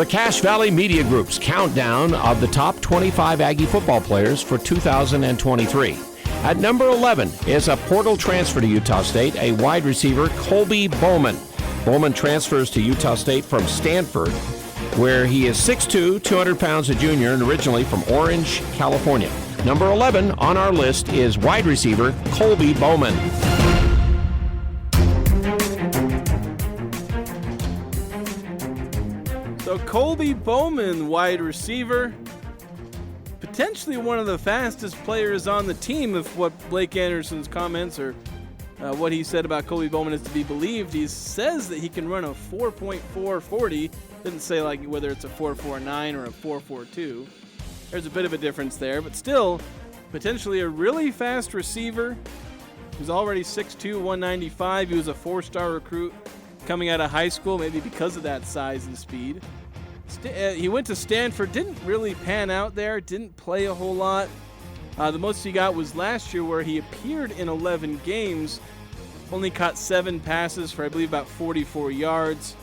The Cache Valley Media Group's countdown of the top 25 Aggie football players for 2023. At number 11 is a portal transfer to Utah State, a wide receiver, Colby Bowman. Bowman transfers to Utah State from Stanford, where he is 6'2", 200 pounds, a junior, and originally from Orange, California. Number 11 on our list is wide receiver, Colby Bowman. So Colby Bowman, wide receiver, potentially one of the fastest players on the team if what Blake Anderson's comments or what he said about Colby Bowman is to be believed. He says that he can run a 4.4 40. Didn't say like whether it's a 4.49 or a 4.42. There's a bit of a difference there, but still potentially a really fast receiver. He's already 6'2", 195. He was a 4-star recruit coming out of high school, maybe because of that size and speed. He went to Stanford, didn't really pan out there, didn't play a whole lot. The most he got was last year where he appeared in 11 games, only caught 7 passes for I believe about 44 yards.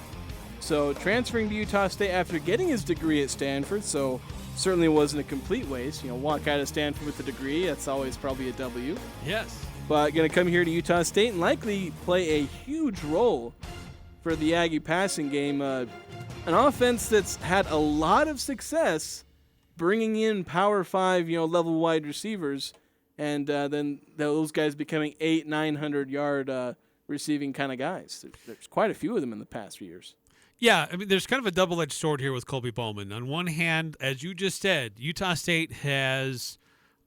So transferring to Utah State after getting his degree at Stanford, so certainly wasn't a complete waste. Walk out of Stanford with a degree, that's always probably a W. Yes. But going to come here to Utah State and likely play a huge role for the Aggie passing game. An offense that's had a lot of success bringing in Power 5, level wide receivers, and then those guys becoming 800-900 yard receiving kind of guys. There's quite a few of them in the past few years. Yeah, I mean, there's kind of a double-edged sword here with Colby Bowman. On one hand, as you just said, Utah State has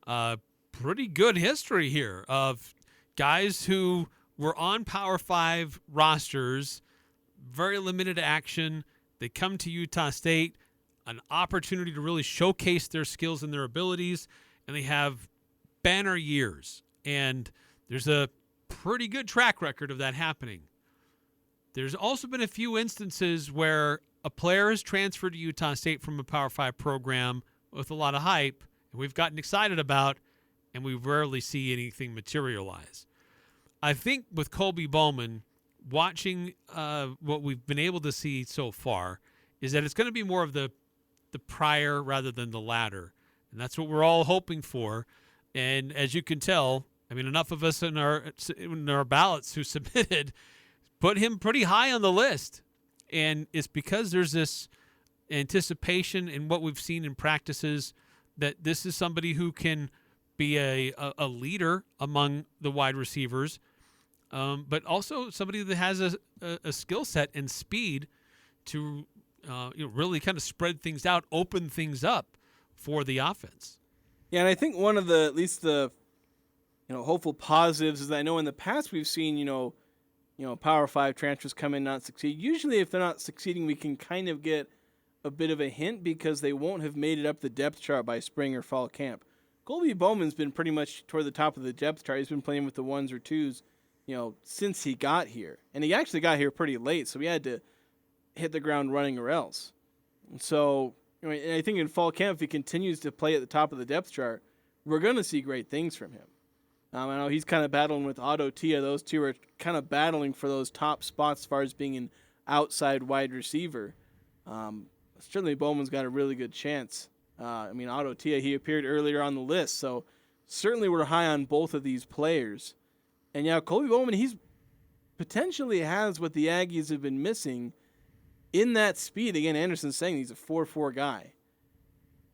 a pretty good history here of guys who were on Power 5 rosters, very limited action. They come to Utah State, an opportunity to really showcase their skills and their abilities, and they have banner years. And there's a pretty good track record of that happening. There's also been a few instances where a player has transferred to Utah State from a Power 5 program with a lot of hype, and we've gotten excited about, and we rarely see anything materialize. I think with Colby Bowman, watching what we've been able to see so far is that it's going to be more of the prior rather than the latter. And that's what we're all hoping for. And as you can tell, I mean, enough of us in our ballots who submitted put him pretty high on the list. And it's because there's this anticipation in what we've seen in practices that this is somebody who can be a leader among the wide receivers, but also somebody that has a skill set and speed to really kind of spread things out, open things up for the offense. Yeah, and I think one of the, at least the, hopeful positives is that I know in the past we've seen, Power 5 transfers come in, not succeed. Usually if they're not succeeding, we can kind of get a bit of a hint because they won't have made it up the depth chart by spring or fall camp. Colby Bowman's been pretty much toward the top of the depth chart. He's been playing with the 1s or 2s, since he got here. And he actually got here pretty late, so he had to hit the ground running or else. And so, and I think in fall camp, if he continues to play at the top of the depth chart, we're going to see great things from him. I know he's kind of battling with Otto Tia. Those two are kind of battling for those top spots as far as being an outside wide receiver. Certainly Bowman's got a really good chance. Otto Tia, he appeared earlier on the list, so certainly we're high on both of these players. And Colby Bowman, he's potentially has what the Aggies have been missing in that speed. Again, Anderson's saying he's a 4.4 guy.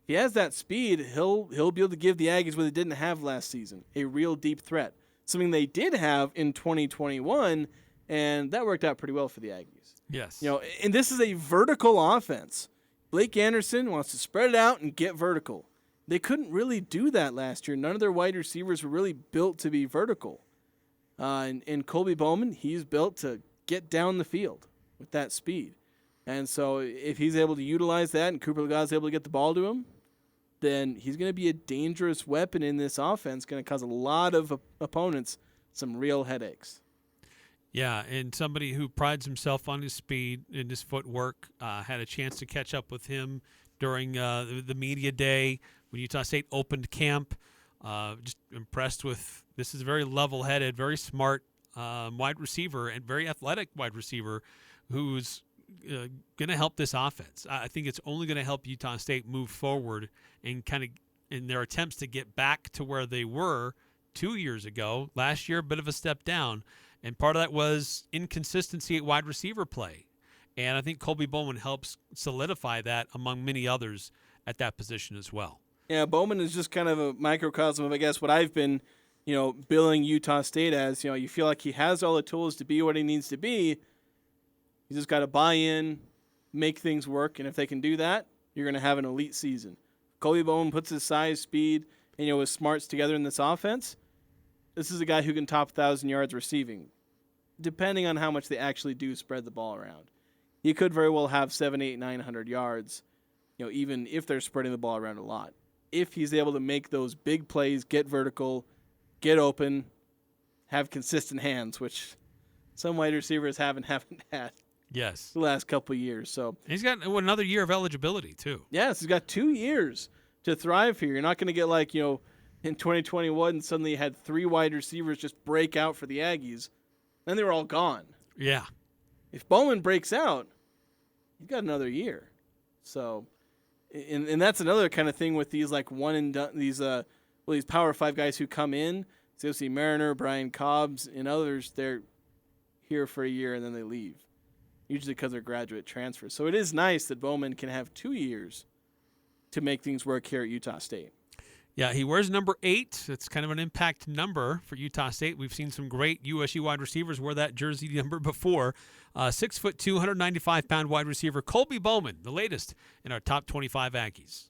If he has that speed, he'll be able to give the Aggies what they didn't have last season, a real deep threat. Something they did have in 2021, and that worked out pretty well for the Aggies. Yes. And this is a vertical offense. Blake Anderson wants to spread it out and get vertical. They couldn't really do that last year. None of their wide receivers were really built to be vertical. And Colby Bowman, he's built to get down the field with that speed. And so if he's able to utilize that and Cooper Lega's able to get the ball to him, then he's going to be a dangerous weapon in this offense, going to cause a lot of opponents some real headaches. Yeah, and somebody who prides himself on his speed and his footwork, had a chance to catch up with him during the media day when Utah State opened camp. Just impressed with, this is a very level-headed, very smart wide receiver and very athletic wide receiver who's going to help this offense. I think it's only going to help Utah State move forward and kind of in their attempts to get back to where they were 2 years ago. Last year, a bit of a step down, and part of that was inconsistency at wide receiver play. And I think Colby Bowman helps solidify that among many others at that position as well. Yeah, Bowman is just kind of a microcosm of, I guess, what I've been, billing Utah State as. You feel like he has all the tools to be what he needs to be. You just got to buy in, make things work, and if they can do that, you're going to have an elite season. Colby Bowman puts his size, speed, and his smarts together in this offense. This is a guy who can top 1,000 yards receiving, depending on how much they actually do spread the ball around. He could very well have 700, 800, 900 yards, even if they're spreading the ball around a lot. If he's able to make those big plays, get vertical, get open, have consistent hands, which some wide receivers haven't had. Yes. The last couple of years. So he's got another year of eligibility, too. Yes, he's got 2 years to thrive here. You're not going to get like, in 2021, suddenly you had 3 wide receivers just break out for the Aggies. Then they were all gone. Yeah. If Bowman breaks out, he's got another year. So, and that's another kind of thing with these like one and done, these Power 5 guys who come in. So you'll see Mariner, Brian Cobbs, and others, they're here for a year and then they leave. Usually because they're graduate transfers. So it is nice that Bowman can have 2 years to make things work here at Utah State. Yeah, he wears number 8. It's kind of an impact number for Utah State. We've seen some great USU wide receivers wear that jersey number before. 6'2", 195-pound wide receiver Colby Bowman, the latest in our top 25 Aggies.